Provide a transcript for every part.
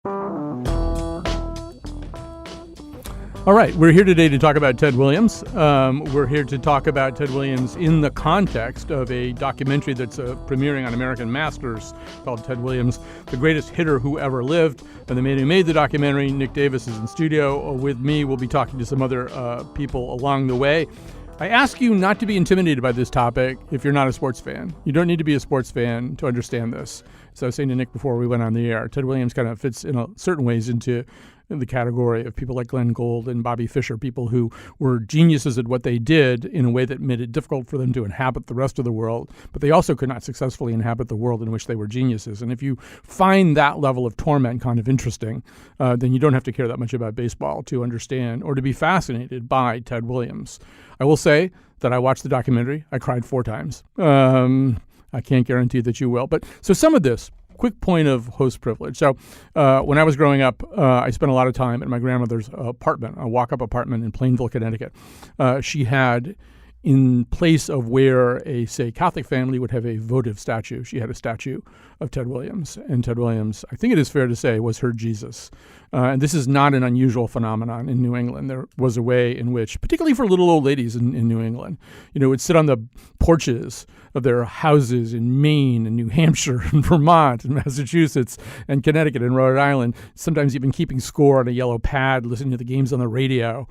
All right, we're here today to talk about Ted Williams. We're here to talk about Ted Williams in the context of a documentary that's premiering on American Masters called Ted Williams, the Greatest Hitter Who Ever Lived. And the man who made the documentary, Nick Davis, is in studio with me. We'll be talking to some other people along the way. I ask you not to be intimidated by this topic if you're not a sports fan. You don't need to be a sports fan to understand this. So I was saying to Nick before we went on the air, Ted Williams kind of fits in certain ways into the category of people like Glenn Gould and Bobby Fischer, people who were geniuses at what they did in a way that made it difficult for them to inhabit the rest of the world, but they also could not successfully inhabit the world in which they were geniuses. And if you find that level of torment kind of interesting, then you don't have to care that much about baseball to understand or to be fascinated by Ted Williams. I will say that I watched the documentary. I cried 4 times. I can't guarantee that you will. But so some of this, quick point of host privilege. So when I was growing up, I spent a lot of time at my grandmother's apartment, a walk-up apartment in Plainville, Connecticut. She had, in place of where a, say, Catholic family would have a votive statue, she had a statue of Ted Williams. And Ted Williams, I think it is fair to say, was her Jesus. And this is not an unusual phenomenon in New England. There was a way in which, particularly for little old ladies in New England, would sit on the porches of their houses in Maine and New Hampshire and Vermont and Massachusetts and Connecticut and Rhode Island, sometimes even keeping score on a yellow pad, listening to the games on the radio.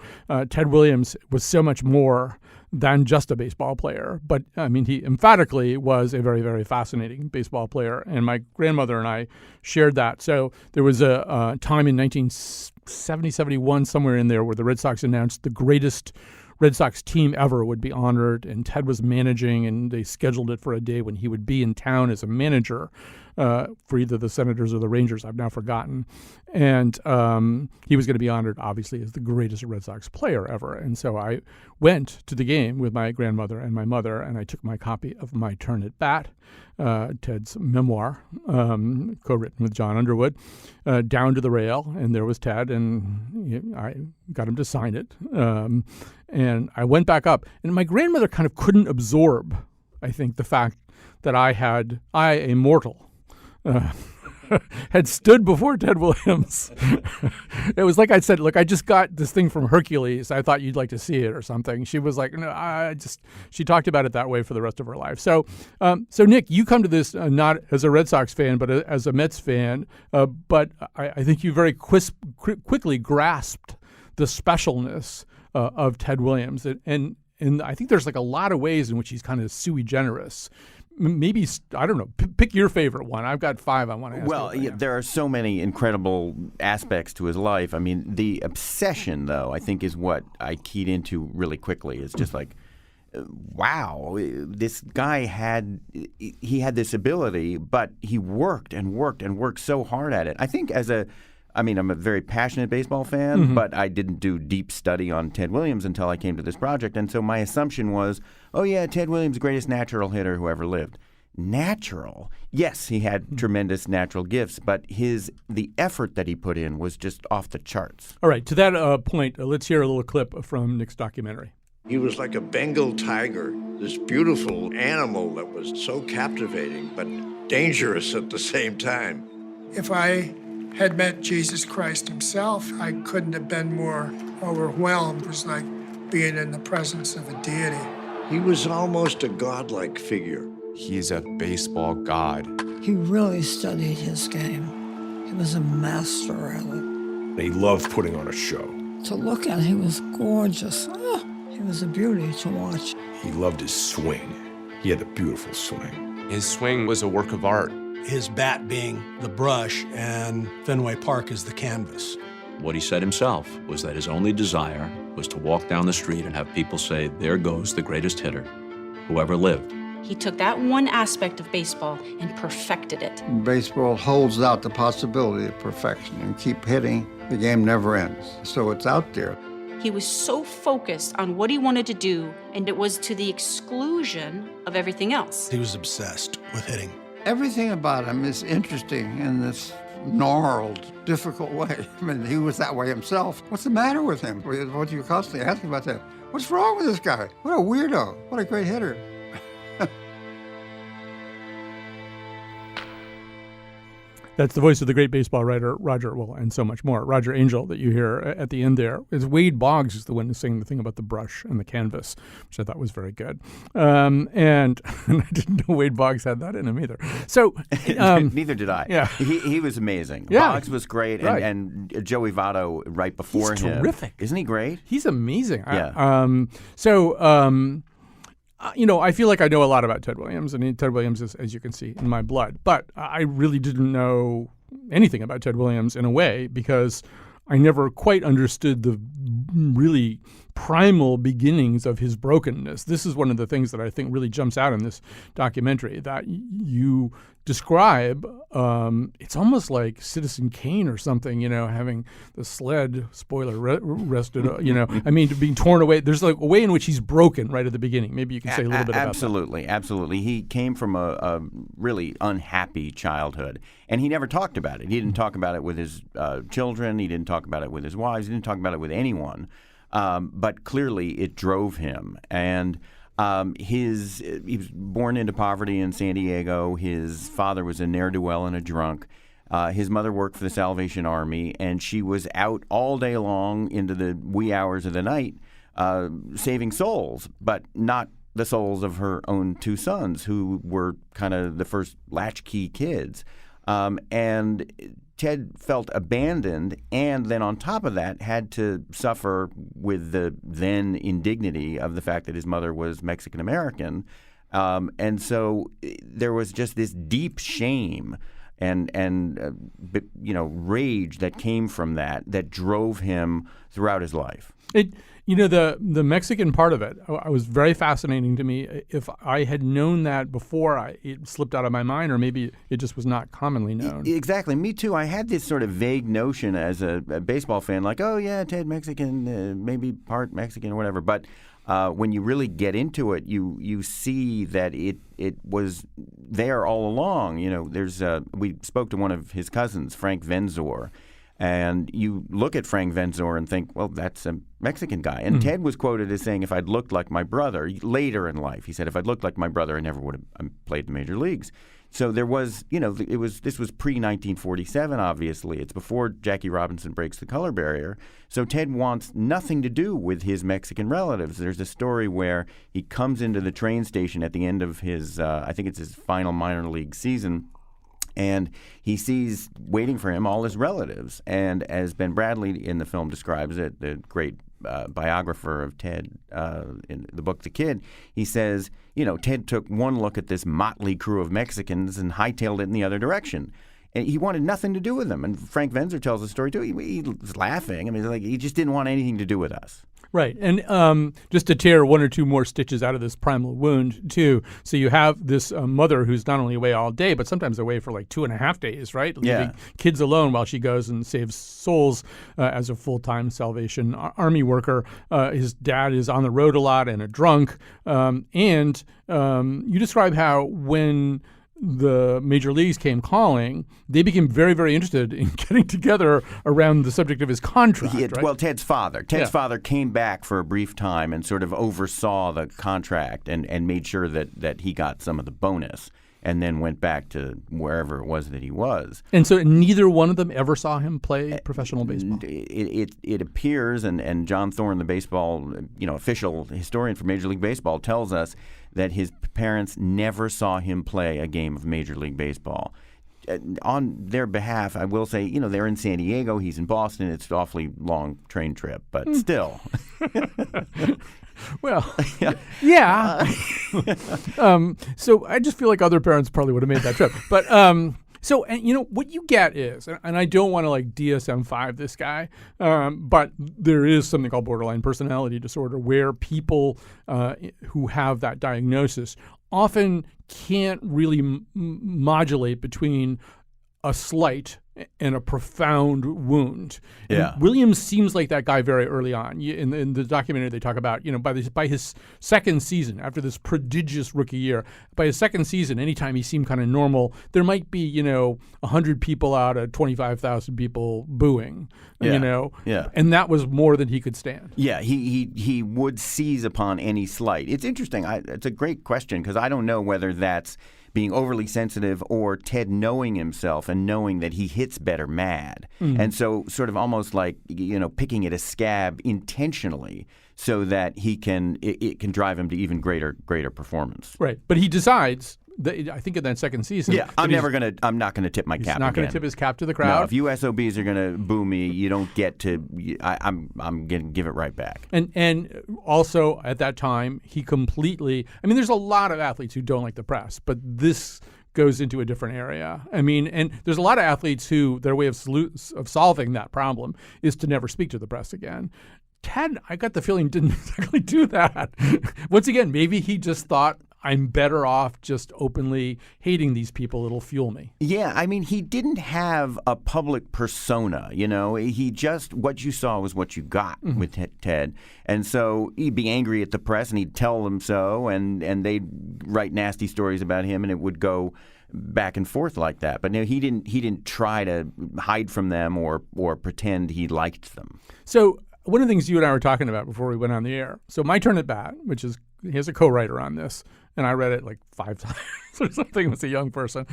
Ted Williams was so much more than just a baseball player. But, I mean, he emphatically was a very, very fascinating baseball player. And my grandmother and I shared that. So there was a time in 1970, 71, somewhere in there, where the Red Sox announced the greatest Red Sox team ever would be honored, and Ted was managing, and they scheduled it for a day when he would be in town as a manager for either the Senators or the Rangers. I've now forgotten. And he was going to be honored, obviously, as the greatest Red Sox player ever. And so I went to the game with my grandmother and my mother, and I took my copy of My Turn at Bat, Ted's memoir, co-written with John Underwood, down to the rail, and there was Ted, and I got him to sign it. And I went back up, and my grandmother kind of couldn't absorb, I think, the fact that I, a mortal, had stood before Ted Williams. It was like I said, look, I just got this thing from Hercules. I thought you'd like to see it or something. She was like, no, she talked about it that way for the rest of her life. So Nick, you come to this not as a Red Sox fan, but as a Mets fan. But I think you very quickly grasped the specialness of Ted Williams. And I think there's like a lot of ways in which he's kind of sui generis. Maybe, I don't know, pick your favorite one. I've got 5 I want to ask. Well, there are so many incredible aspects to his life. I mean, the obsession, though, I think is what I keyed into really quickly. It's just like, wow, this guy had this ability, but he worked and worked and worked so hard at it. I think I'm a very passionate baseball fan, but I didn't do deep study on Ted Williams until I came to this project. And so my assumption was, oh, yeah, Ted Williams, greatest natural hitter who ever lived. Natural? Yes, he had tremendous natural gifts, but the effort that he put in was just off the charts. All right, to that point, let's hear a little clip from Nick's documentary. He was like a Bengal tiger, this beautiful animal that was so captivating, but dangerous at the same time. If I had met Jesus Christ himself, I couldn't have been more overwhelmed. It was like being in the presence of a deity. He was almost a godlike figure. He's a baseball god. He really studied his game. He was a master at it. He loved putting on a show. To look at, he was gorgeous. He was a beauty to watch. He loved his swing. He had a beautiful swing. His swing was a work of art. His bat being the brush and Fenway Park is the canvas. What he said himself was that his only desire was to walk down the street and have people say, there goes the greatest hitter who ever lived. He took that one aspect of baseball and perfected it. Baseball holds out the possibility of perfection, and keep hitting, the game never ends. So it's out there. He was so focused on what he wanted to do, and it was to the exclusion of everything else. He was obsessed with hitting. Everything about him is interesting in this gnarled, difficult way. I mean, he was that way himself. What's the matter with him? What do you constantly ask about that? What's wrong with this guy? What a weirdo. What a great hitter. That's the voice of the great baseball writer Roger, and so much more. Roger Angell that you hear at the end there. It's Wade Boggs is the one saying the thing about the brush and the canvas, which I thought was very good. And I didn't know Wade Boggs had that in him either. So neither did I. Yeah. He was amazing. Yeah. Boggs was great, Right. and Joey Votto right before He's him. terrific. Isn't he great? He's amazing. Yeah. I feel like I know a lot about Ted Williams. I mean, Ted Williams is, as you can see, in my blood. But I really didn't know anything about Ted Williams in a way because I never quite understood the really primal beginnings of his brokenness. This is one of the things that I think really jumps out in this documentary that you describe. It's almost like Citizen Kane or something, having the sled, spoiler, rested, I mean, being torn away. There's like a way in which he's broken right at the beginning. Maybe you can say a little bit about that. Absolutely. He came from a really unhappy childhood, and he never talked about it. He didn't talk about it with his children. He didn't talk about it with his wives. He didn't talk about it with anyone. But clearly it drove him. And he was born into poverty in San Diego. His father was a ne'er-do-well and a drunk. His mother worked for the Salvation Army, and she was out all day long into the wee hours of the night saving souls, but not the souls of her own two sons, who were kind of the first latchkey kids. And Ted felt abandoned, and then on top of that had to suffer with the then indignity of the fact that his mother was Mexican-American. And so there was just this deep shame and rage that came from that drove him throughout his life. The Mexican part of it was very fascinating to me. If I had known that before, it slipped out of my mind, or maybe it just was not commonly known. Exactly. Me too. I had this sort of vague notion as a baseball fan, like, oh, yeah, Ted Mexican, maybe part Mexican or whatever. But when you really get into it, you see that it was there all along. We spoke to one of his cousins, Frank Venzor. And you look at Frank Venzor and think, well, that's a Mexican guy. And Ted was quoted as saying, if I'd looked like my brother, later in life, he said, if I'd looked like my brother, I never would have played the major leagues. So there was, this was pre-1947, obviously. It's before Jackie Robinson breaks the color barrier. So Ted wants nothing to do with his Mexican relatives. There's a story where he comes into the train station at the end of his, I think it's his final minor league season, and he sees waiting for him all his relatives. And as Ben Bradley in the film describes it, the great biographer of Ted in the book The Kid, he says, Ted took one look at this motley crew of Mexicans and hightailed it in the other direction. And he wanted nothing to do with them. And Frank Venzor tells the story, too. He was laughing. I mean, he just didn't want anything to do with us. Right. And just to tear one or two more stitches out of this primal wound, too. So you have this mother who's not only away all day, but sometimes away for like 2.5 days, right? Leaving kids alone while she goes and saves souls as a full-time Salvation Army worker. His dad is on the road a lot and a drunk. And you describe how when the major leagues came calling, they became very, very interested in getting together around the subject of his contract. Right? Well, Ted's father. Ted's father came back for a brief time and sort of oversaw the contract and made sure that he got some of the bonus, and then went back to wherever it was that he was. And so neither one of them ever saw him play professional baseball? It appears, and John Thorne, the baseball official historian for Major League Baseball, tells us that his parents never saw him play a game of Major League Baseball. On their behalf, I will say, they're in San Diego, he's in Boston. It's an awfully long train trip, but still. Well, yeah. So I just feel like other parents probably would have made that trip. But so, and what you get is, and I don't want to like DSM-5 this guy, but there is something called borderline personality disorder where people who have that diagnosis often can't really modulate between a slight and a profound wound. Yeah. And Williams seems like that guy very early on. In the documentary, they talk about, by his second season, after this prodigious rookie year, by his second season, anytime he seemed kind of normal, there might be, 100 people out of 25,000 people booing, Yeah. And that was more than he could stand. Yeah, he would seize upon any slight. It's interesting. It's a great question because I don't know whether that's being overly sensitive or Ted knowing himself and knowing that he hits better mad. And so sort of almost like, picking at a scab intentionally so that it can drive him to even greater performance. Right. But he decides that, I think in that second season. Yeah, I'm not gonna tip my cap. He's not going to tip his cap to the crowd. No, if you SOBs are going to boo me, you don't get to. I'm going to give it right back. And also at that time, he completely. I mean, there's a lot of athletes who don't like the press, but this goes into a different area. I mean, and there's a lot of athletes who their way of solving that problem is to never speak to the press again. Ted, I got the feeling, didn't exactly do that. Once again, maybe he just thought, I'm better off just openly hating these people. It'll fuel me. Yeah, I mean, he didn't have a public persona, He just, what you saw was what you got with Ted. And so he'd be angry at the press and he'd tell them so, and they'd write nasty stories about him, and it would go back and forth like that. But no, he didn't try to hide from them or pretend he liked them. So one of the things you and I were talking about before we went on the air, so My Turn at Bat, which is, he has a co-writer on this, and I read it like 5 times or something as a young person.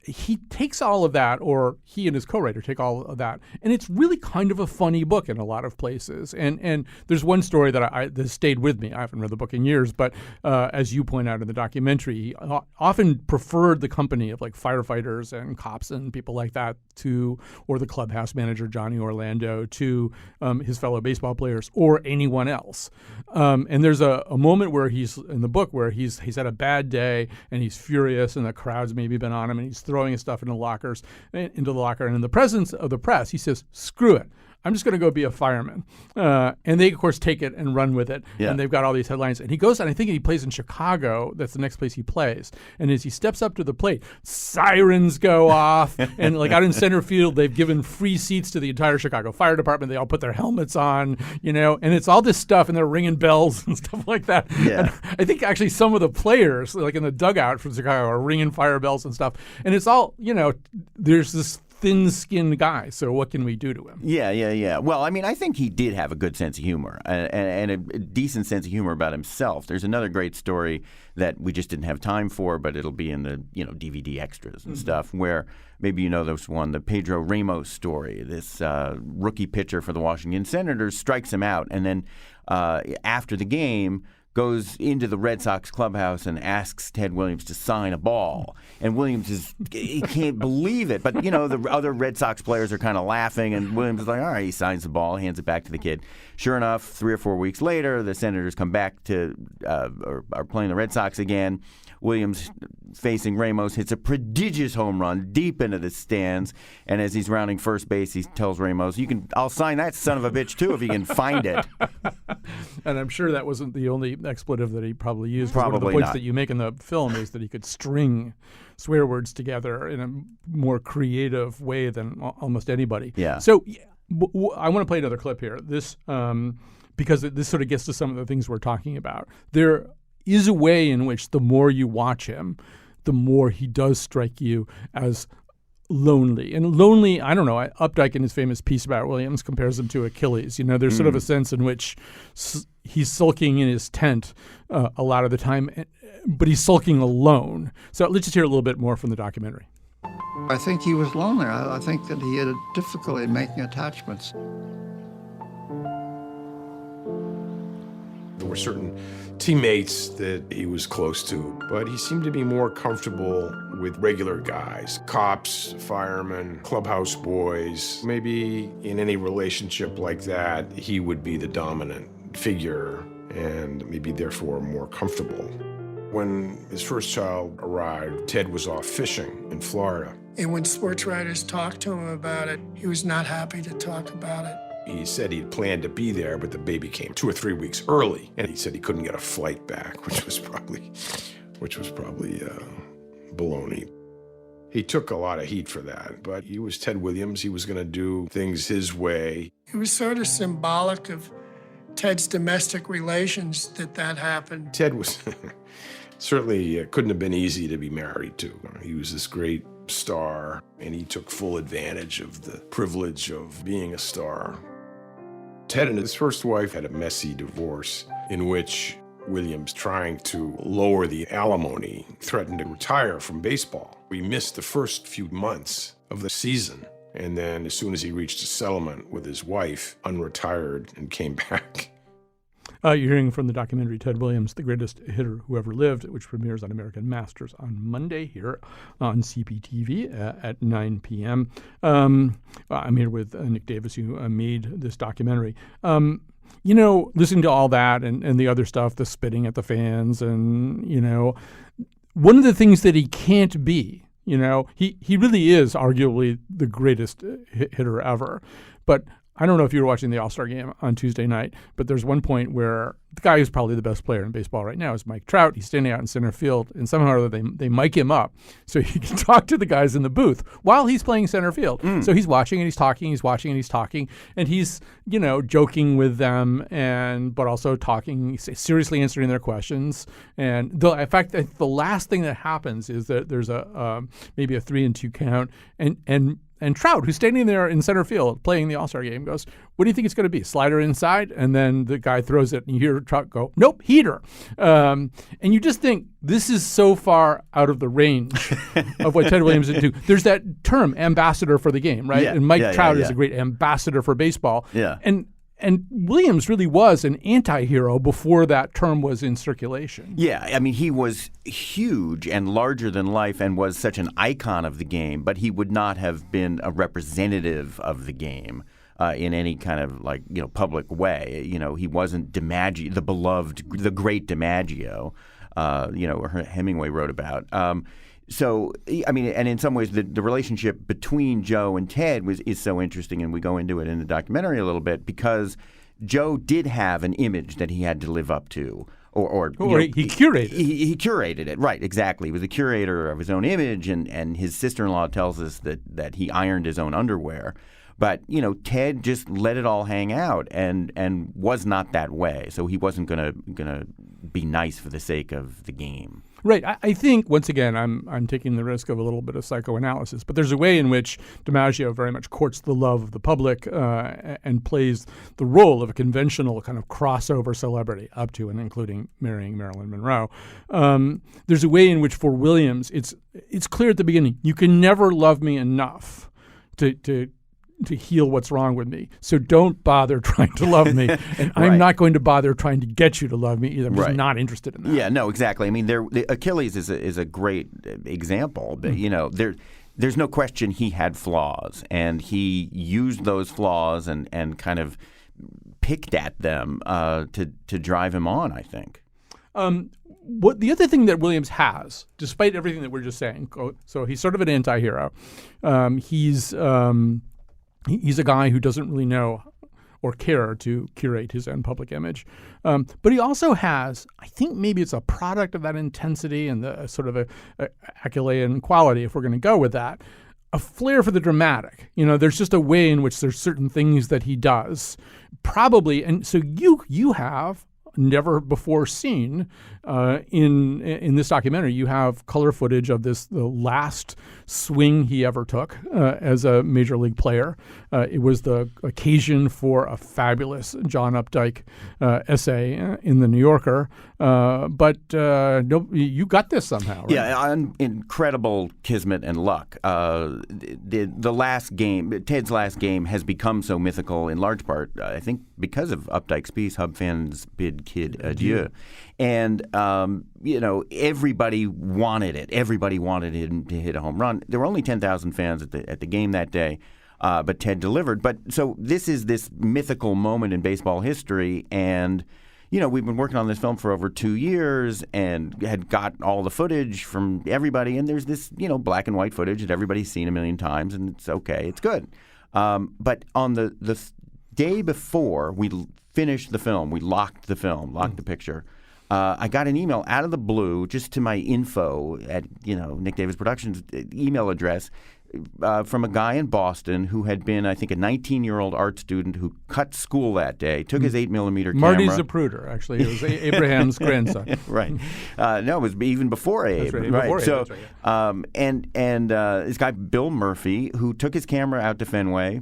He takes all of that, or he and his co-writer take all of that, and it's really kind of a funny book in a lot of places. And there's one story that that stayed with me. I haven't read the book in years, but as you point out in the documentary, he often preferred the company of like firefighters and cops and people like that or the clubhouse manager Johnny Orlando to his fellow baseball players or anyone else. And there's a moment where he's in the book where he's had a bad day and he's furious, and the crowd's maybe been on him, and he's throwing his stuff into the locker, and in the presence of the press, he says, "Screw it. I'm just going to go be a fireman." And they, of course, take it and run with it. Yeah. And they've got all these headlines. And he goes, and I think he plays in Chicago. That's the next place he plays. And as he steps up to the plate, sirens go off. And like out in center field, they've given free seats to the entire Chicago Fire Department. They all put their helmets on, and it's all this stuff, and they're ringing bells and stuff like that. Yeah. And I think actually some of the players, like in the dugout from Chicago, are ringing fire bells and stuff. And it's all, there's this thin-skinned guy, so what can we do to him? Yeah. Well, I mean, I think he did have a good sense of humor and a decent sense of humor about himself. There's another great story that we just didn't have time for, but it'll be in the DVD extras and stuff, where maybe this one, the Pedro Ramos story. This rookie pitcher for the Washington Senators strikes him out, and then after the game goes into the Red Sox clubhouse and asks Ted Williams to sign a ball. And Williams he can't believe it. But, the other Red Sox players are kind of laughing, and Williams is like, all right, he signs the ball, hands it back to the kid. Sure enough, 3 or 4 weeks later, the Senators come back to or are playing the Red Sox again. Williams, facing Ramos, hits a prodigious home run deep into the stands. And as he's rounding first base, he tells Ramos, I'll sign that son of a bitch, too, if you can find it. And I'm sure that wasn't the only expletive that he probably used. Probably one of the points not. that you make in the film is that he could string swear words together in a more creative way than almost anybody. Yeah. So I want to play another clip here. This because this sort of gets to some of the things we're talking about. There is a way in which the more you watch him, the more he does strike you as lonely. And lonely, I don't know, Updike in his famous piece about Williams compares him to Achilles. There's sort of a sense in which he's sulking in his tent a lot of the time, but he's sulking alone. So let's just hear a little bit more from the documentary. I think he was lonely. I think that he had a difficulty making attachments. There were certain teammates that he was close to, but he seemed to be more comfortable with regular guys, cops, firemen, clubhouse boys. Maybe in any relationship like that, he would be the dominant figure and maybe therefore more comfortable. When his first child arrived, Ted was off fishing in Florida. And when sports writers talked to him about it, he was not happy to talk about it. He said he'd planned to be there, but the baby came 2 or 3 weeks early, and he said he couldn't get a flight back, which was probably baloney. He took a lot of heat for that, but he was Ted Williams. He was going to do things his way. It was sort of symbolic of Ted's domestic relations that happened. Ted was certainly couldn't have been easy to be married to. He was this great star, and he took full advantage of the privilege of being a star. Ted and his first wife had a messy divorce in which Williams, trying to lower the alimony, threatened to retire from baseball. We missed the first few months of the season. And then as soon as he reached a settlement with his wife, unretired and came back. You're hearing from the documentary Ted Williams, The Greatest Hitter Who Ever Lived, which premieres on American Masters on Monday here on CPTV at 9 p.m. I'm here with Nick Davis, who made this documentary. Listening to all that and the other stuff, the spitting at the fans, and, one of the things that he can't be, he really is arguably the greatest hitter ever. But I don't know if you were watching the All-Star game on Tuesday night, but there's one point where the guy who's probably the best player in baseball right now is Mike Trout. He's standing out in center field, and somehow or other they mic him up so he can talk to the guys in the booth while he's playing center field. So he's watching and he's talking, he's watching and he's talking, and he's, joking with them, but also talking, seriously answering their questions. And in fact, the last thing that happens is that there's maybe a 3-2 count, and Trout, who's standing there in center field playing the All-Star game, goes, "What do you think it's going to be? Slider inside?" And then the guy throws it, and you hear Trout go, "Nope, heater." And you just think, this is so far out of the range of what Ted Williams would do. There's that term, ambassador for the game, right? Yeah, and Mike Trout is yeah. a great ambassador for baseball. Yeah. And Williams really was an anti-hero before that term was in circulation. Yeah, I mean, he was huge and larger than life and was such an icon of the game, but he would not have been a representative of the game in any kind of public way. He wasn't DiMaggio, the great DiMaggio, Hemingway wrote about. So, I mean, and in some ways, the relationship between Joe and Ted is so interesting, and we go into it in the documentary a little bit, because Joe did have an image that he had to live up to. Or he curated it. He curated it, right, exactly. He was a curator of his own image, and his sister-in-law tells us that he ironed his own underwear. But, Ted just let it all hang out and was not that way. So he wasn't gonna be nice for the sake of the game. Right. I think, once again, I'm taking the risk of a little bit of psychoanalysis, but there's a way in which DiMaggio very much courts the love of the public and plays the role of a conventional kind of crossover celebrity, up to and including marrying Marilyn Monroe. There's a way in which, for Williams, it's clear at the beginning, you can never love me enough to heal what's wrong with me. So don't bother trying to love me. And Right. I'm not going to bother trying to get you to love me either. I'm just Right. not interested in that. Yeah, no, exactly. I mean, the Achilles is a great example. But, there's no question he had flaws, and he used those flaws and kind of picked at them to drive him on, I think. What the other thing that Williams has, despite everything that we're just saying, so he's sort of an anti-hero. He's a guy who doesn't really know or care to curate his own public image. But he also has, I think maybe it's a product of that intensity and the sort of a Achillean quality, if we're going to go with that, a flair for the dramatic. There's just a way in which there's certain things that he does. Probably, and so you have never before seen in this documentary. You have color footage of the last swing he ever took as a major league player. It was the occasion for a fabulous John Updike essay in the New Yorker. But you got this somehow, right? Yeah, incredible kismet and luck. The last game, Ted's last game, has become so mythical in large part, I think, because of Updike's piece, Hub Fans Bid Kid Adieu. And, everybody wanted it. Everybody wanted him to hit a home run. There were only 10,000 fans at the game that day, but Ted delivered. But so this is this mythical moment in baseball history, and we've been working on this film for over 2 years and had got all the footage from everybody, and there's this, black and white footage that everybody's seen a million times, and it's okay, it's good. But on the day before we finished the film, we locked the picture. I got an email out of the blue just to my info at, Nick Davis Productions email address from a guy in Boston who had been, I think, a 19-year-old art student who cut school that day, took his 8mm camera. Marty Zapruder, actually. It was Abraham's grandson. Right. No, it was even before Abe. That's right. Right. Before So, Abe, that's right, yeah. and this guy, Bill Murphy, who took his camera out to Fenway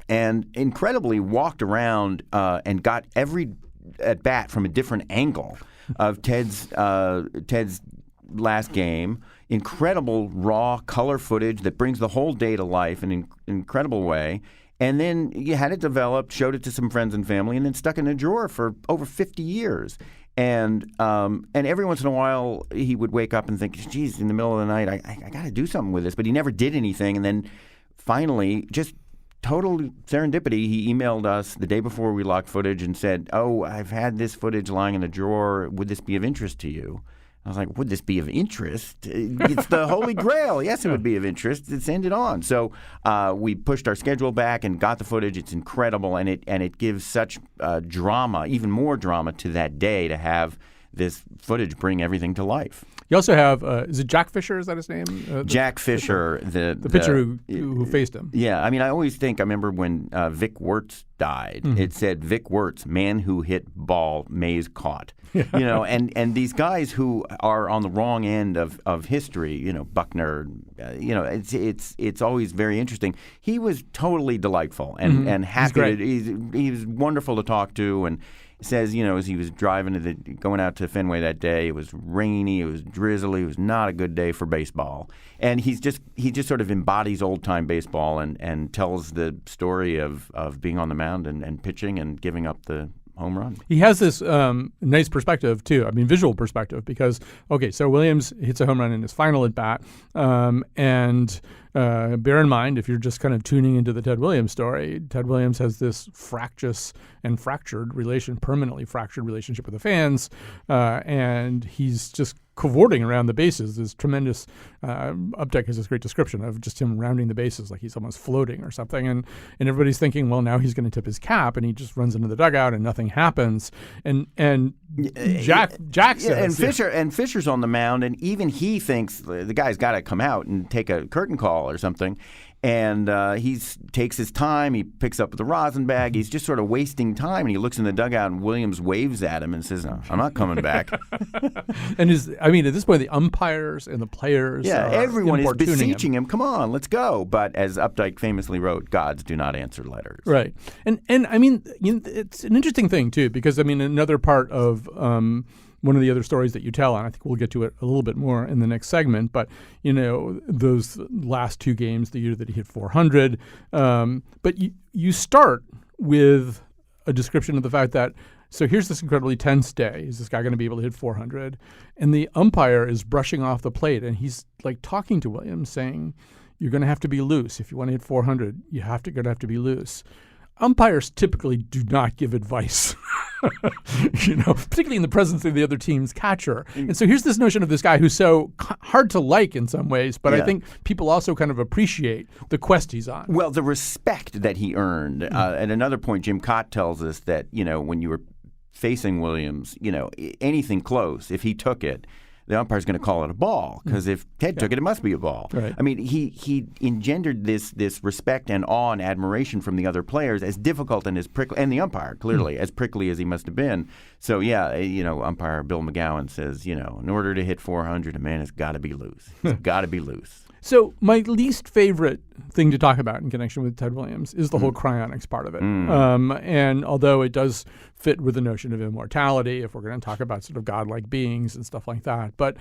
and incredibly walked around and got every at bat from a different angle of Ted's last game. Incredible raw color footage that brings the whole day to life in an incredible way. And then you had it developed, showed it to some friends and family, and then stuck in a drawer for over 50 years. And every once in a while, he would wake up and think, geez, in the middle of the night, I got to do something with this. But he never did anything. And then finally, just total serendipity, he emailed us the day before we locked footage and said, oh, I've had this footage lying in a drawer. Would this be of interest to you? I was like, would this be of interest? It's the Holy Grail. Yes, it would be of interest. Send it on. So we pushed our schedule back and got the footage. It's incredible, and it gives such drama, even more drama to that day to have this footage bring everything to life. You also have, is it Jack Fisher? Is that his name? Jack Fisher, the pitcher who faced him. Yeah, I mean, I always think, I remember when Vic Wertz died, it said, Vic Wertz, man who hit ball, Mays caught. You know, and these guys who are on the wrong end of history, you know, Buckner, you know, it's always very interesting. He was totally delightful and happy. He was wonderful to talk to, and says, you know, as he was going out to Fenway that day, it was rainy, it was drizzly, it was not a good day for baseball. And he just sort of embodies old-time baseball and tells the story of being on the mound and pitching and giving up the home run. He has this nice perspective, too. I mean, visual perspective, because, okay, so Williams hits a home run in his final at-bat, and bear in mind, if you're just kind of tuning into the Ted Williams story, Ted Williams has this fractious and permanently fractured relationship with the fans, and he's just cavorting around the bases. This tremendous Updike has this great description of just him rounding the bases like he's almost floating or something, and everybody's thinking, well, now he's going to tip his cap, and he just runs into the dugout and nothing happens. And Jack says, and Fisher's on the mound, and even he thinks the guy's got to come out and take a curtain call or something. And he takes his time. He picks up the rosin bag. He's just sort of wasting time. And he looks in the dugout, and Williams waves at him and says, "No, I'm not coming back." And at this point, the umpires and the players, everyone is beseeching him. Come on, let's go. But as Updike famously wrote, "Gods do not answer letters." Right. And I mean, it's an interesting thing too, because I mean, another part of one of the other stories that you tell, and I think we'll get to it a little bit more in the next segment, but, you know, those last two games, the year that he hit 400, but you start with a description of the fact that, so here's this incredibly tense day. Is this guy going to be able to hit 400? And the umpire is brushing off the plate, and he's like talking to Williams saying, you're going to have to be loose. If you want to hit 400, you're going to have to be loose. Umpires typically do not give advice, you know, particularly in the presence of the other team's catcher. And so here's this notion of this guy who's so hard to like in some ways, but I think people also kind of appreciate the quest he's on. Well, the respect that he earned. At another point, Jim Cott tells us that, you know, when you were facing Williams, you know, anything close, if he took it, the umpire's going to call it a ball, because if Ted took it, it must be a ball. Right. I mean, he engendered this respect and awe and admiration from the other players, as difficult and as prickly, and the umpire, clearly, as prickly as he must have been. So, yeah, you know, umpire Bill McGowan says, you know, in order to hit 400, a man has got to be loose. He's got to be loose. So my least favorite thing to talk about in connection with Ted Williams is the whole cryonics part of it. And although it does fit with the notion of immortality, if we're going to talk about sort of godlike beings and stuff like that, but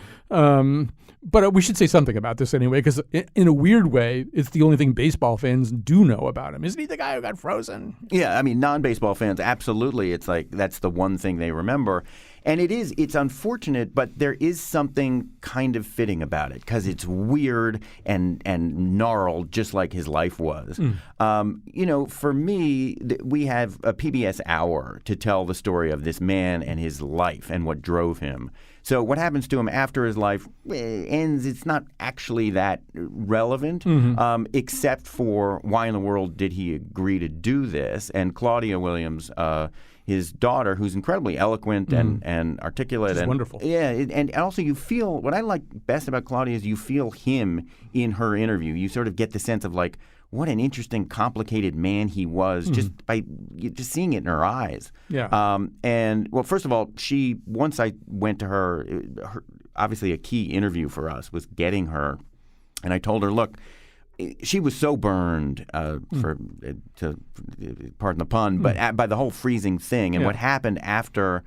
we should say something about this anyway, because in a weird way, it's the only thing baseball fans do know about him. Isn't he the guy who got frozen? Yeah, I mean, non-baseball fans, absolutely. It's like that's the one thing they remember. And it's unfortunate, but there is something kind of fitting about it, because it's weird and gnarled, just like his life was. You know, for me, we have a PBS hour to tell the story of this man and his life and what drove him. So what happens to him after his life ends, it's not actually that relevant, except for why in the world did he agree to do this? And Claudia Williams, his daughter, who's incredibly eloquent and articulate. She's wonderful. Yeah, and also you feel, what I like best about Claudia is you feel him in her interview. You sort of get the sense of like, what an interesting, complicated man he was just by just seeing it in her eyes. Yeah. And, well, first of all, once I went to her, obviously a key interview for us was getting her. And I told her, look, she was so burned, pardon the pun, but by the whole freezing thing and what happened after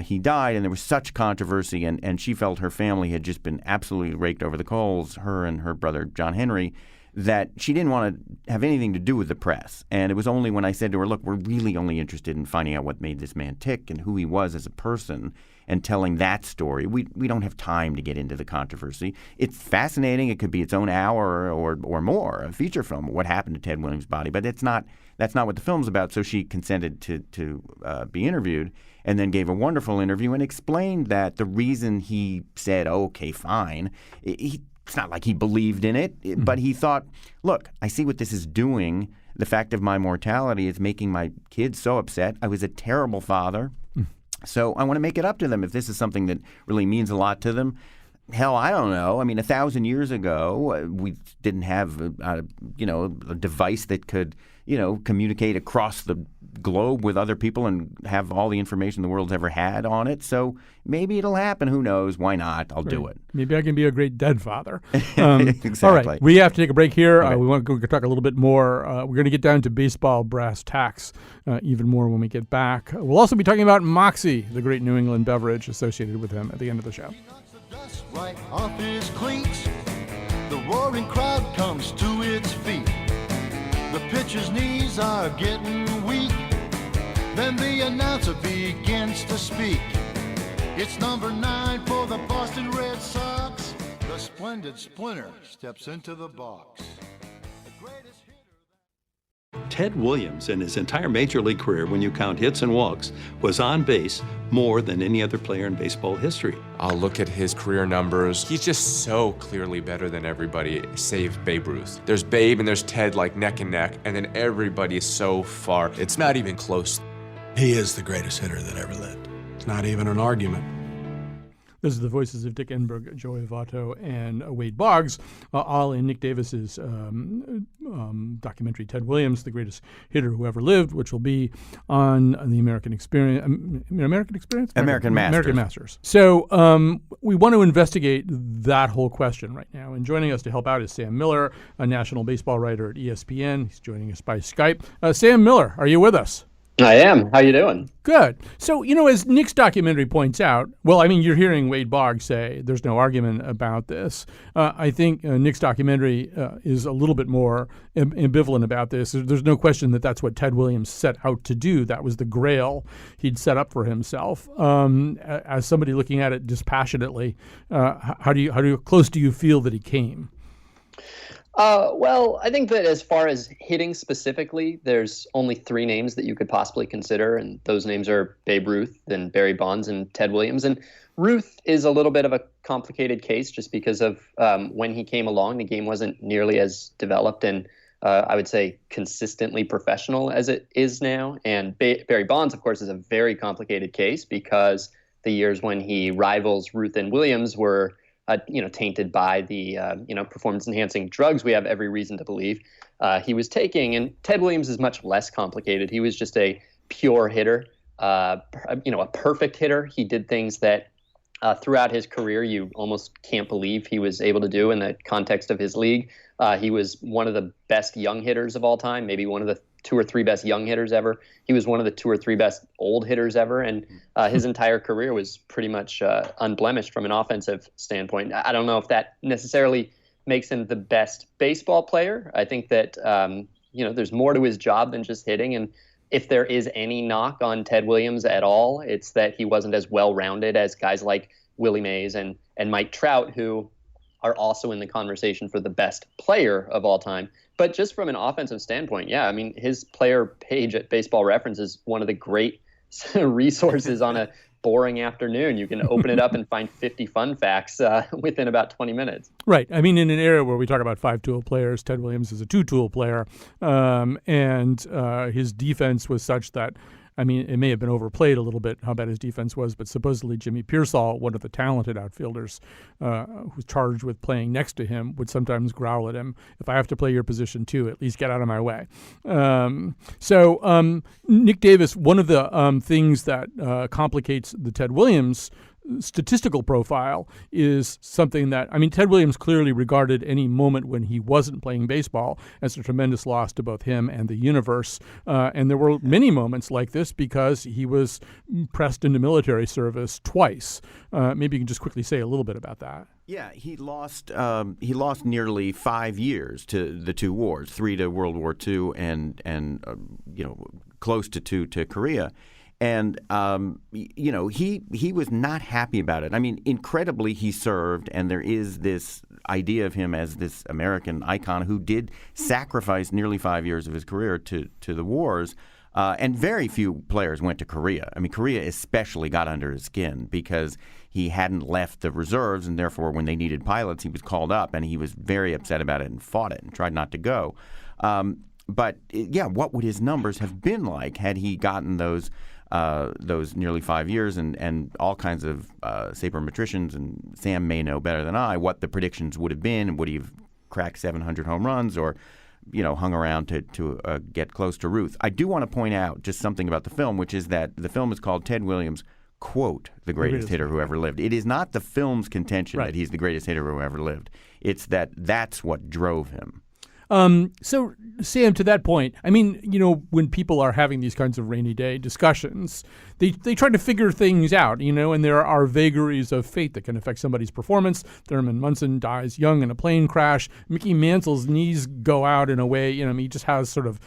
he died, and there was such controversy, and she felt her family had just been absolutely raked over the coals, her and her brother John Henry, that she didn't want to have anything to do with the press. And it was only when I said to her, look, we're really only interested in finding out what made this man tick and who he was as a person and telling that story. We don't have time to get into the controversy. It's fascinating. It could be its own hour or more, a feature film, what happened to Ted Williams' body. But that's not what the film's about. So she consented to be interviewed, and then gave a wonderful interview and explained that the reason he said, okay, fine, it's not like he believed in it, but he thought, look, I see what this is doing. The fact of my mortality is making my kids so upset. I was a terrible father. So I want to make it up to them if this is something that really means a lot to them. Hell, I don't know. I mean, 1,000 years ago, we didn't have a device that could, communicate across the globe with other people and have all the information the world's ever had on it. So maybe it'll happen. Who knows? Why not? I'll do it. Maybe I can be a great dead father. Exactly. All right. We have to take a break here. Okay. We want to talk a little bit more. We're going to get down to baseball brass tacks even more when we get back. We'll also be talking about Moxie, the great New England beverage associated with him at the end of the show. Right off his cleats, the roaring crowd comes to its feet. The pitcher's knees are getting weak. Then the announcer begins to speak. It's number 9 for the Boston Red Sox. The Splendid Splinter steps into the box. Ted Williams, in his entire major league career, when you count hits and walks, was on base more than any other player in baseball history. I'll look at his career numbers. He's just so clearly better than everybody, save Babe Ruth. There's Babe and there's Ted like neck and neck, and then everybody is so far. It's not even close. He is the greatest hitter that ever lived. It's not even an argument. Those are the voices of Dick Enberg, Joey Votto, and Wade Boggs, all in Nick Davis's documentary, Ted Williams, the greatest hitter who ever lived, which will be on the American Experience. American Masters. So we want to investigate that whole question right now. And joining us to help out is Sam Miller, a national baseball writer at ESPN. He's joining us by Skype. Sam Miller, are you with us? I am. How you doing? Good. So, as Nick's documentary points out, you're hearing Wade Boggs say there's no argument about this. I think Nick's documentary is a little bit more ambivalent about this. There's no question that that's what Ted Williams set out to do. That was the grail he'd set up for himself. As somebody looking at it dispassionately, how close do you feel that he came? Well, I think that as far as hitting specifically, there's only 3 names that you could possibly consider, and those names are Babe Ruth, then Barry Bonds, and Ted Williams. And Ruth is a little bit of a complicated case just because of when he came along, the game wasn't nearly as developed and I would say consistently professional as it is now. And Barry Bonds, of course, is a very complicated case because the years when he rivals Ruth and Williams were tainted by the, performance-enhancing drugs we have every reason to believe he was taking. And Ted Williams is much less complicated. He was just a pure hitter, a perfect hitter. He did things that throughout his career you almost can't believe he was able to do in the context of his league. He was one of the best young hitters of all time, maybe one of the 2 or 3 best young hitters ever. He was one of the 2 or 3 best old hitters ever, and his entire career was pretty much unblemished from an offensive standpoint. I don't know if that necessarily makes him the best baseball player. I think that there's more to his job than just hitting, and if there is any knock on Ted Williams at all, it's that he wasn't as well-rounded as guys like Willie Mays and Mike Trout, who are also in the conversation for the best player of all time. But just from an offensive standpoint, yeah, I mean, his player page at Baseball Reference is one of the great resources on a boring afternoon. You can open it up and find 50 fun facts within about 20 minutes. Right. I mean, in an era where we talk about 5-tool players, Ted Williams is a 2-tool player. And his defense was such that, I mean, it may have been overplayed a little bit how bad his defense was, but supposedly Jimmy Pearsall, one of the talented outfielders who's charged with playing next to him, would sometimes growl at him, if I have to play your position too, at least get out of my way. So Nick Davis, one of the things that complicates the Ted Williams statistical profile is something that, I mean, Ted Williams clearly regarded any moment when he wasn't playing baseball as a tremendous loss to both him and the universe. And there were many moments like this because he was pressed into military service twice. Maybe you can just quickly say a little bit about that. Yeah, he lost nearly 5 years to the two wars, 3 to World War II and close to 2 to Korea. And, he was not happy about it. I mean, incredibly, he served, and there is this idea of him as this American icon who did sacrifice nearly 5 years of his career to the wars. And very few players went to Korea. I mean, Korea especially got under his skin because he hadn't left the reserves, and therefore when they needed pilots, he was called up, and he was very upset about it and fought it and tried not to go. But what would his numbers have been like had he gotten those nearly 5 years, and all kinds of sabermetricians, and Sam may know better than I what the predictions would have been. Would he have cracked 700 home runs or hung around to get close to Ruth? I do want to point out just something about the film, which is that the film is called Ted Williams, quote, the greatest hitter who ever lived. It is not the film's contention that he's the greatest hitter who ever lived. It's that's what drove him. So, Sam, to that point, I mean, when people are having these kinds of rainy day discussions, they try to figure things out, and there are vagaries of fate that can affect somebody's performance. Thurman Munson dies young in a plane crash. Mickey Mantle's knees go out in a way, he just has sort of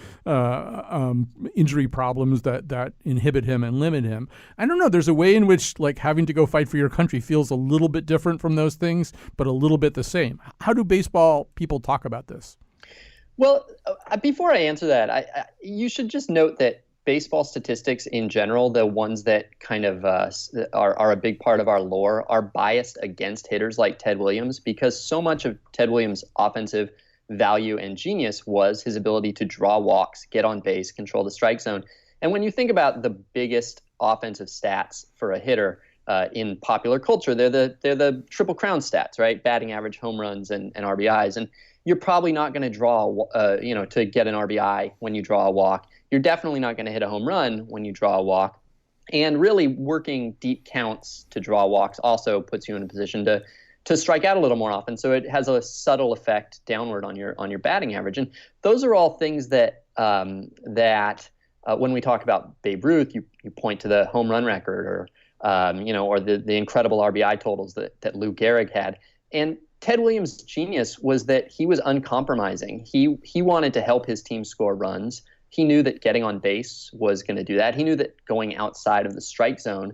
injury problems that inhibit him and limit him. I don't know. There's a way in which, like, having to go fight for your country feels a little bit different from those things, but a little bit the same. How do baseball people talk about this? Well, before I answer that, you should just note that baseball statistics in general, the ones that kind of are a big part of our lore, are biased against hitters like Ted Williams, because so much of Ted Williams' offensive value and genius was his ability to draw walks, get on base, control the strike zone. And when you think about the biggest offensive stats for a hitter in popular culture, they're the Triple Crown stats, right? Batting average, home runs, and RBIs. And you're probably not going to draw, to get an RBI when you draw a walk. You're definitely not going to hit a home run when you draw a walk. And really working deep counts to draw walks also puts you in a position to strike out a little more often. So it has a subtle effect downward on your batting average. And those are all things that when we talk about Babe Ruth, you point to the home run record or the incredible RBI totals that Lou Gehrig had. And Ted Williams' genius was that he was uncompromising. He wanted to help his team score runs. He knew that getting on base was going to do that. He knew that going outside of the strike zone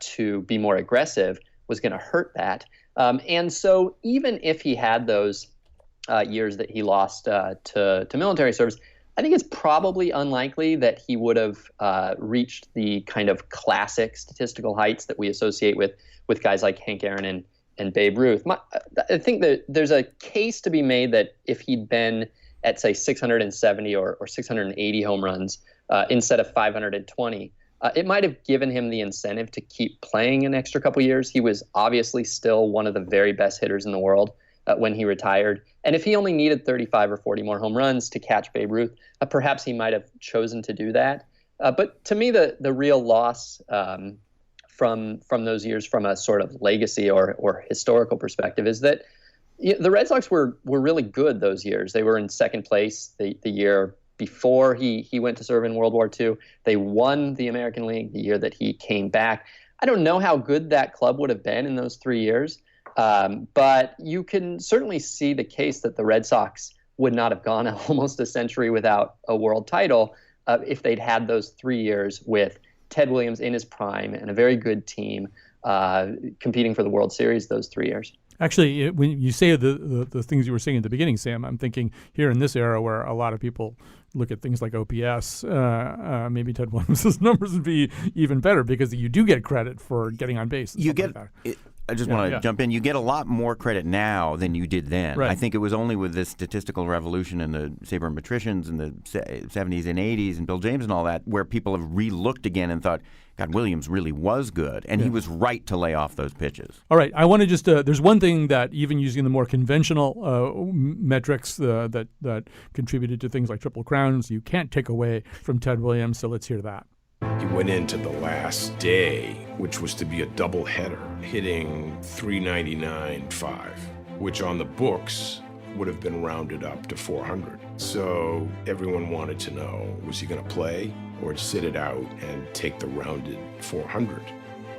to be more aggressive was going to hurt that. And so even if he had those years that he lost to military service, I think it's probably unlikely that he would have reached the kind of classic statistical heights that we associate with guys like Hank Aaron and Babe Ruth. I think that there's a case to be made that if he'd been at, say, 670 or 680 home runs instead of 520, it might have given him the incentive to keep playing an extra couple years. He was obviously still one of the very best hitters in the world when he retired. And if he only needed 35 or 40 more home runs to catch Babe Ruth, perhaps he might have chosen to do that. But to me, the real loss from those years from a sort of legacy or historical perspective is that the Red Sox were really good those years. They were in second place the year before he went to serve in World War II. They won the American League the year that he came back. I don't know how good that club would have been in those 3 years, but you can certainly see the case that the Red Sox would not have gone almost a century without a world title if they'd had those 3 years with Ted Williams in his prime and a very good team competing for the World Series those 3 years. Actually, when you say the things you were saying at the beginning, Sam, I'm thinking here in this era where a lot of people look at things like OPS, maybe Ted Williams' numbers would be even better because you do get credit for getting on base. I just want to jump in. You get a lot more credit now than you did then. Right. I think it was only with this statistical revolution and the sabermetricians in the 70s and 80s and Bill James and all that where people have re-looked again and thought, God, Williams really was good, and he was right to lay off those pitches. All right. I want to just there's one thing that even using the more conventional metrics that contributed to things like Triple Crowns, you can't take away from Ted Williams, so let's hear that. He went into the last day which was to be a doubleheader, hitting 399.5, which on the books would have been rounded up to 400. So everyone wanted to know, was he going to play or sit it out and take the rounded 400?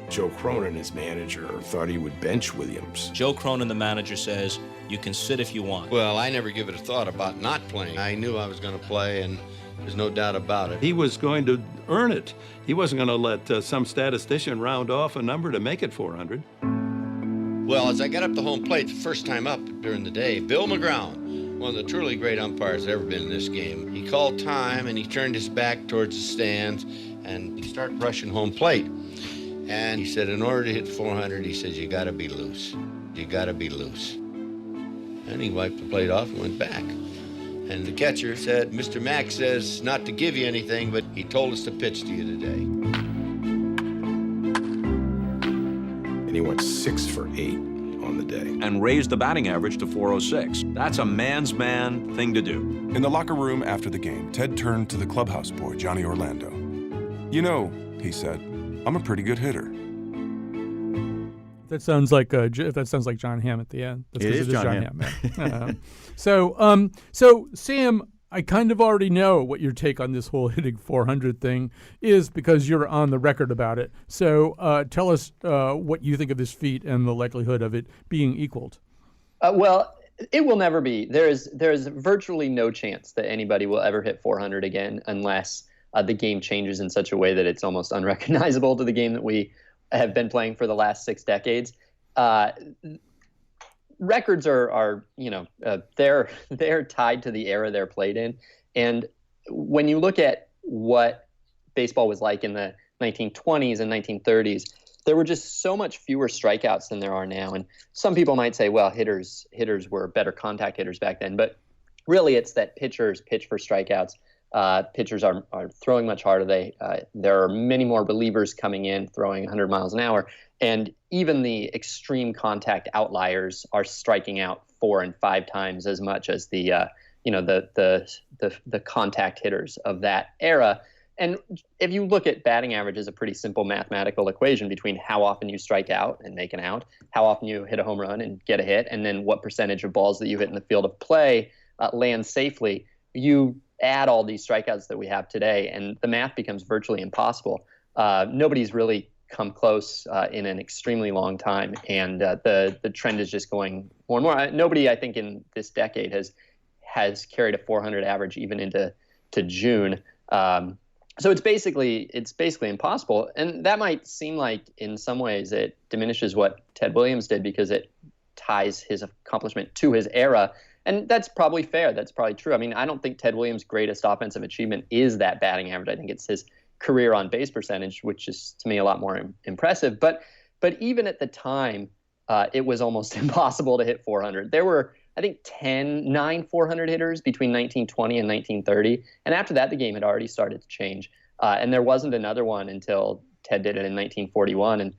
Joe Cronin, his manager, thought he would bench Williams. Joe Cronin, the manager, says, you can sit if you want. Well, I never give it a thought about not playing. I knew I was going to play, and there's no doubt about it. He was going to earn it. He wasn't going to let some statistician round off a number to make it 400. Well, as I got up to home plate, the first time up during the day, Bill McGrown, one of the truly great umpires that ever been in this game, he called time and he turned his back towards the stands and he started rushing home plate. And he said, in order to hit 400, he says, you gotta be loose. You gotta be loose. And he wiped the plate off and went back. And the catcher said, Mr. Mack says not to give you anything, but he told us to pitch to you today. And he went 6 for 8 on the day. And raised the batting average to 406. That's a man's man thing to do. In the locker room after the game, Ted turned to the clubhouse boy, Johnny Orlando. You know, he said, I'm a pretty good hitter. That sounds like John Hamm at the end. That's it is John Hamm. So Sam, I kind of already know what your take on this whole hitting 400 thing is because you're on the record about it. So tell us what you think of this feat and the likelihood of it being equaled. Well, it will never be. There's virtually no chance that anybody will ever hit 400 again unless the game changes in such a way that it's almost unrecognizable to the game that we have been playing for the last 6 decades. Records are they're tied to the era they're played in. And when you look at what baseball was like in the 1920s and 1930s, there were just so much fewer strikeouts than there are now. And some people might say, well, hitters were better contact hitters back then. But really, it's that pitchers pitch for strikeouts. Pitchers are throwing much harder. There are many more relievers coming in throwing 100 miles an hour, and even the extreme contact outliers are striking out 4 and 5 times as much as the contact hitters of that era. And if you look at batting average as a pretty simple mathematical equation between how often you strike out and make an out, how often you hit a home run and get a hit, and then what percentage of balls that you hit in the field of play land safely, you add all these strikeouts that we have today, and the math becomes virtually impossible. Nobody's really come close in an extremely long time, and the trend is just going more and more. Nobody, I think, in this decade has carried a 400 average even into June. So it's basically impossible, and that might seem like in some ways it diminishes what Ted Williams did because it ties his accomplishment to his era. And that's probably fair. That's probably true. I mean, I don't think Ted Williams' greatest offensive achievement is that batting average. I think it's his career on base percentage, which is to me a lot more impressive. But even at the time, it was almost impossible to hit 400. There were, I think, 9 400 hitters between 1920 and 1930. And after that, the game had already started to change. And there wasn't another one until Ted did it in 1941. And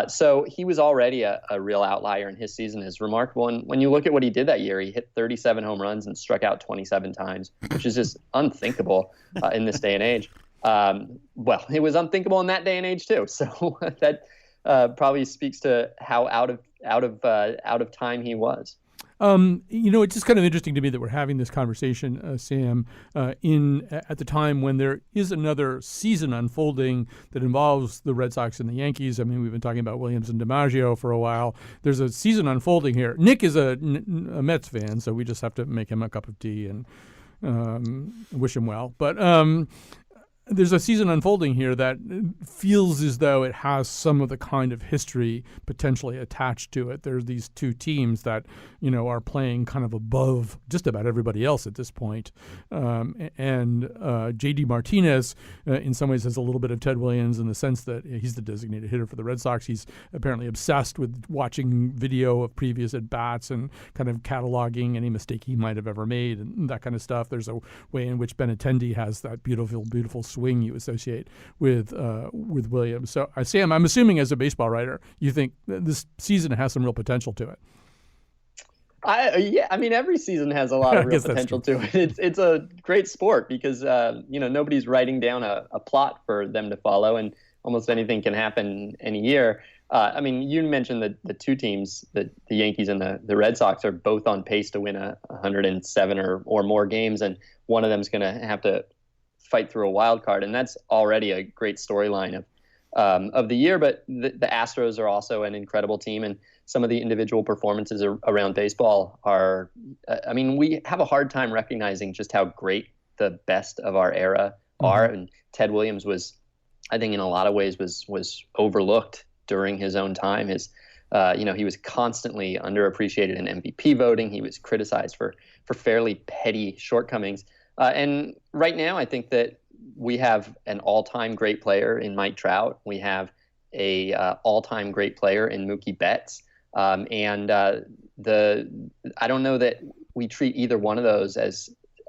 so he was already a real outlier, and his season is remarkable. And when you look at what he did that year, he hit 37 home runs and struck out 27 times, which is just unthinkable in this day and age. Well, it was unthinkable in that day and age too. So that probably speaks to how out of time he was. It's just kind of interesting to me that we're having this conversation, Sam, at the time when there is another season unfolding that involves the Red Sox and the Yankees. I mean, we've been talking about Williams and DiMaggio for a while. There's a season unfolding here. Nick is a Mets fan, so we just have to make him a cup of tea and wish him well. But there's a season unfolding here that feels as though it has some of the kind of history potentially attached to it. There's these two teams that, are playing kind of above just about everybody else at this point. And J.D. Martinez, in some ways, has a little bit of Ted Williams in the sense that he's the designated hitter for the Red Sox. He's apparently obsessed with watching video of previous at-bats and kind of cataloging any mistake he might have ever made and that kind of stuff. There's a way in which Benintendi has that beautiful, beautiful swing you associate with Williams. So, Sam, I'm assuming as a baseball writer, you think this season has some real potential to it. I mean, every season has a lot of real potential to it. It's a great sport because nobody's writing down a plot for them to follow, and almost anything can happen any year. I mean, you mentioned the two teams, the Yankees and the Red Sox, are both on pace to win 107 or more games, and one of them is going to have to fight through a wild card, and that's already a great storyline of the year. But the Astros are also an incredible team, and some of the individual performances around baseball are, I mean, we have a hard time recognizing just how great the best of our era are. And Ted Williams was, I think in a lot of ways, was overlooked during his own time. He was constantly underappreciated in MVP voting. He was criticized for fairly petty shortcomings. And right now, I think that we have an all-time great player in Mike Trout. We have a all-time great player in Mookie Betts. I don't know that we treat either one of those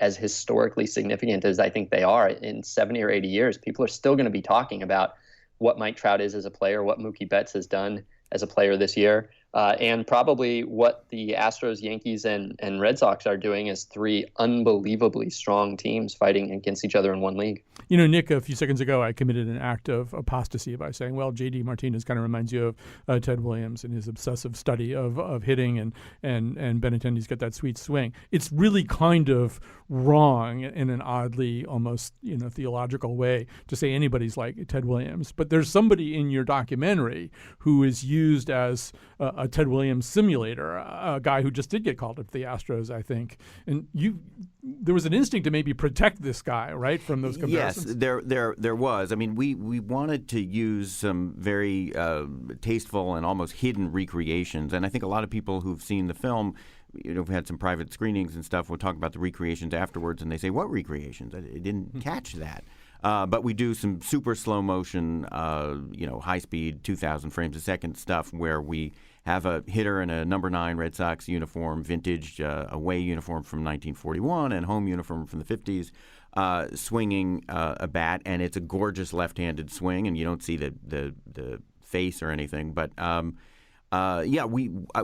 as historically significant as I think they are. In 70 or 80 years, people are still going to be talking about what Mike Trout is as a player, what Mookie Betts has done as a player this year, and probably what the Astros, Yankees, and Red Sox are doing as three unbelievably strong teams fighting against each other in one league. You know, Nick, a few seconds ago, I committed an act of apostasy by saying, well, J.D. Martinez kind of reminds you of Ted Williams and his obsessive study of hitting, and Benintendi's got that sweet swing. It's really kind of wrong in an oddly almost, theological way to say anybody's like Ted Williams. But there's somebody in your documentary who is used as a Ted Williams simulator, a guy who just did get called up to the Astros, I think. And there was an instinct to maybe protect this guy, right, from those comparisons? Yes, there was. I mean, we wanted to use some very tasteful and almost hidden recreations. And I think a lot of people who've seen the film, we've had some private screenings and stuff, we'll talk about the recreations afterwards, and they say, what recreations? I didn't catch that. But we do some super slow motion, high speed, 2,000 frames a second stuff where we have a hitter in a number 9 Red Sox uniform, vintage away uniform from 1941 and home uniform from the 50s, swinging a bat, and it's a gorgeous left-handed swing, and you don't see the face or anything. But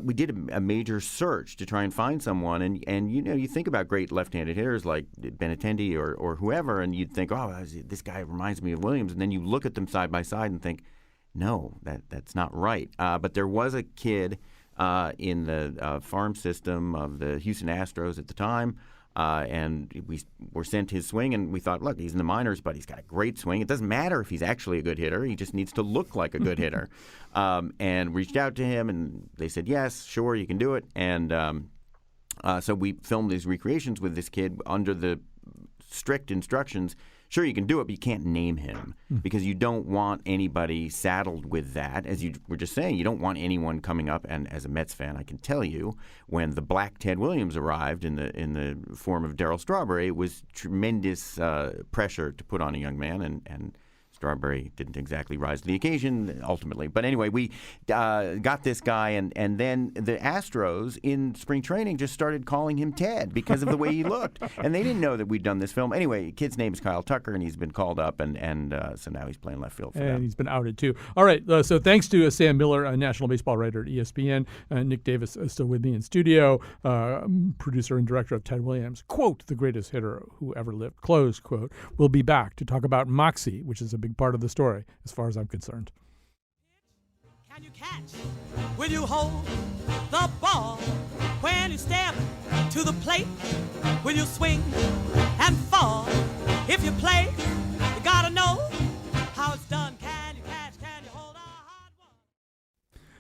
we did a major search to try and find someone, and you think about great left-handed hitters like Benintendi or whoever, and you'd think, oh, this guy reminds me of Williams, and then you look at them side by side and think, no, that's not right. But there was a kid in the farm system of the Houston Astros at the time, and we were sent his swing, and we thought, look, he's in the minors, but he's got a great swing. It doesn't matter if he's actually a good hitter. He just needs to look like a good hitter. And reached out to him, and they said, yes, sure, you can do it. And so we filmed these recreations with this kid under the strict instructions. Sure, you can do it, but you can't name him because you don't want anybody saddled with that. As you were just saying, you don't want anyone coming up. And as a Mets fan, I can tell you, when the black Ted Williams arrived in the form of Darryl Strawberry, it was tremendous pressure to put on a young man, and Strawberry didn't exactly rise to the occasion ultimately. But anyway, we got this guy, and then the Astros in spring training just started calling him Ted because of the way he looked. And they didn't know that we'd done this film. Anyway, kid's name is Kyle Tucker, and he's been called up, and so now he's playing left field for them. And he's been outed too. All right, so thanks to Sam Miller, a national baseball writer at ESPN. Nick Davis is still with me in studio, producer and director of Ted Williams. Quote, the greatest hitter who ever lived, close quote. We'll be back to talk about Moxie, which is a big part of the story, as far as I'm concerned. Can you catch? Will you hold the ball when you step to the plate? Will you swing and fall? If you play, you gotta know how it's done. Can you catch? Can you hold a hard one?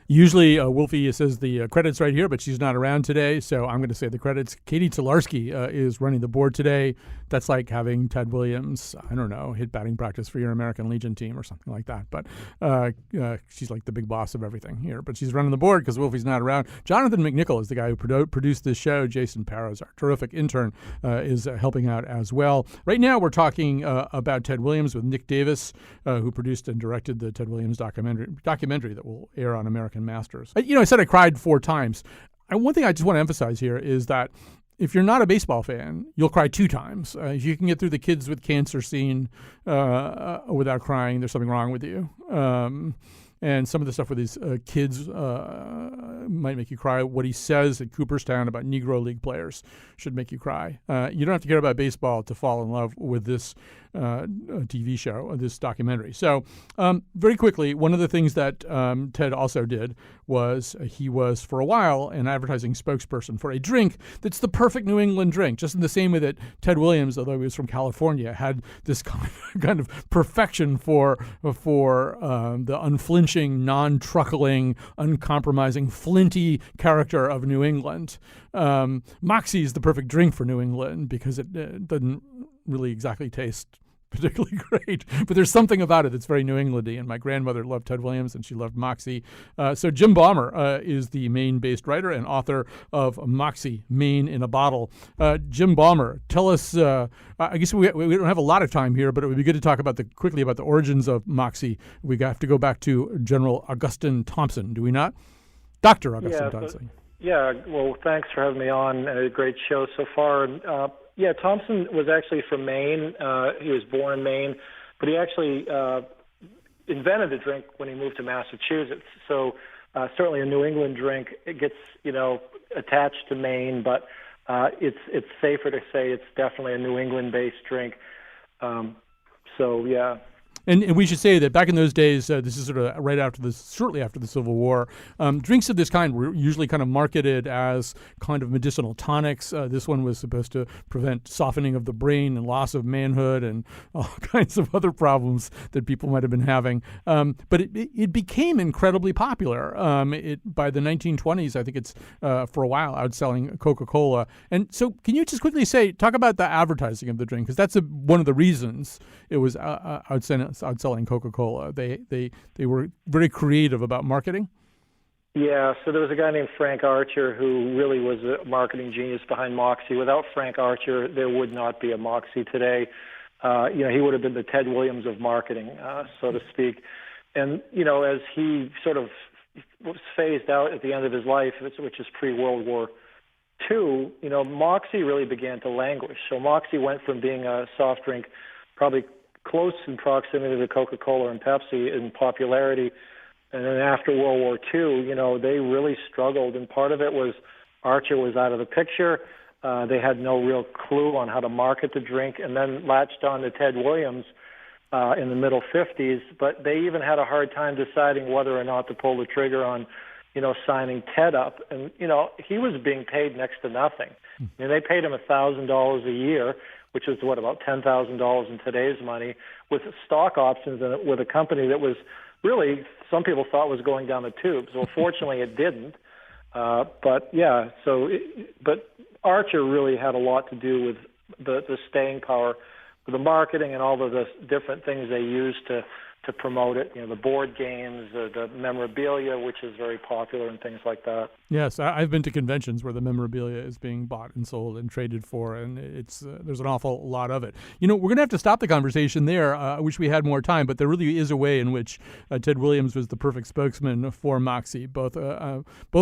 Usually, Wolfie says the credits right here, but she's not around today, so I'm going to say the credits. Katie Tolarski is running the board today. That's like having Ted Williams, I don't know, hit batting practice for your American Legion team or something like that. But she's like the big boss of everything here. But she's running the board because Wolfie's not around. Jonathan McNichol is the guy who produced this show. Jason Parros, our terrific intern, is helping out as well. Right now, we're talking about Ted Williams with Nick Davis, who produced and directed the Ted Williams documentary that will air on American Masters. I said I cried 4 times. One thing I just want to emphasize here is that if you're not a baseball fan, you'll cry 2 times. If you can get through the kids with cancer scene without crying, there's something wrong with you. and some of the stuff with these kids might make you cry. What he says at Cooperstown about Negro League players should make you cry. You don't have to care about baseball to fall in love with this TV show, this documentary. So very quickly, one of the things that Ted also did was he was, for a while, an advertising spokesperson for a drink that's the perfect New England drink, just in the same way that Ted Williams, although he was from California, had this kind of perfection for the unflinching, non-truckling, uncompromising, flinty character of New England. Moxie is the perfect drink for New England because it doesn't really exactly taste particularly great, but there's something about it that's very New Englandy, and my grandmother loved Ted Williams and she loved Moxie. So Jim Baumer is the Maine-based writer and author of Moxie, Maine in a Bottle. Jim Baumer, tell us, I guess we don't have a lot of time here, but it would be good to talk quickly about the origins of Moxie. We have to go back to General Augustine Thompson, do we not? Dr. Augustine Thompson. Well, thanks for having me on. A great show so far. Thompson was actually from Maine. He was born in Maine, but he actually invented the drink when he moved to Massachusetts. So certainly a New England drink. It gets attached to Maine, but it's safer to say it's definitely a New England-based drink. And we should say that back in those days, this is sort of shortly after the Civil War, drinks of this kind were usually kind of marketed as kind of medicinal tonics. This one was supposed to prevent softening of the brain and loss of manhood and all kinds of other problems that people might have been having. But it became incredibly popular. By the 1920s, I think it's for a while outselling Coca-Cola. And so can you just quickly talk about the advertising of the drink? Because that's one of the reasons it was outselling Coca-Cola. They were very creative about marketing. Yeah, so there was a guy named Frank Archer who really was a marketing genius behind Moxie. Without Frank Archer, there would not be a Moxie today. He would have been the Ted Williams of marketing, so to speak. And, as he sort of was phased out at the end of his life, which is pre-World War II, Moxie really began to languish. So Moxie went from being a soft drink probably close in proximity to Coca-Cola and Pepsi in popularity. And then after World War II, they really struggled. And part of it was Archer was out of the picture. They had no real clue on how to market the drink, and then latched on to Ted Williams in the middle 50s. But they even had a hard time deciding whether or not to pull the trigger on, signing Ted up. And, he was being paid next to nothing. They paid him $1,000 a year, which is about $10,000 in today's money, with stock options and with a company that was really, some people thought was going down the tubes. Well, fortunately it didn't. But Archer really had a lot to do with the staying power, the marketing and all of the different things they used to promote it, the board games, the memorabilia, which is very popular and things like that. Yes, I've been to conventions where the memorabilia is being bought and sold and traded for, and it's there's an awful lot of it. We're going to have to stop the conversation there. I wish we had more time, but there really is a way in which Ted Williams was the perfect spokesman for Moxie, both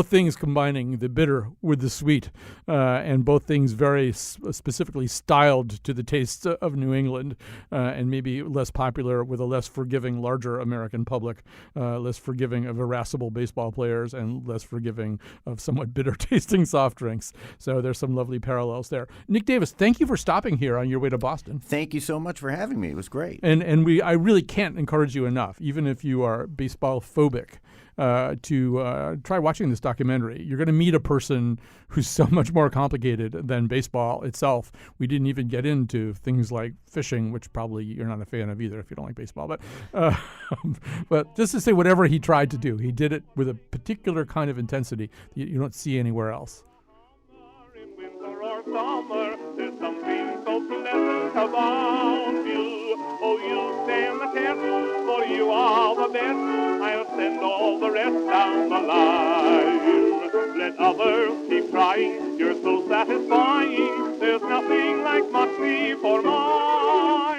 things combining the bitter with the sweet, and both things very specifically styled to the tastes of New England, and maybe less popular with a less forgiving larger American public, less forgiving of irascible baseball players and less forgiving of somewhat bitter-tasting soft drinks. So there's some lovely parallels there. Nick Davis, thank you for stopping here on your way to Boston. Thank you so much for having me. It was great. And I really can't encourage you enough, even if you are baseball phobic, to try watching this documentary. You're going to meet a person who's so much more complicated than baseball itself. We didn't even get into things like fishing, which probably you're not a fan of either if you don't like baseball. But just to say, whatever he tried to do, he did it with a particular kind of intensity that you don't see anywhere else. Summer, there's something so pleasant about you. Oh, you stand the test, for you are the best. I'll send all the rest down the line. Let others keep trying, you're so satisfying. There's nothing like Moxie for mine.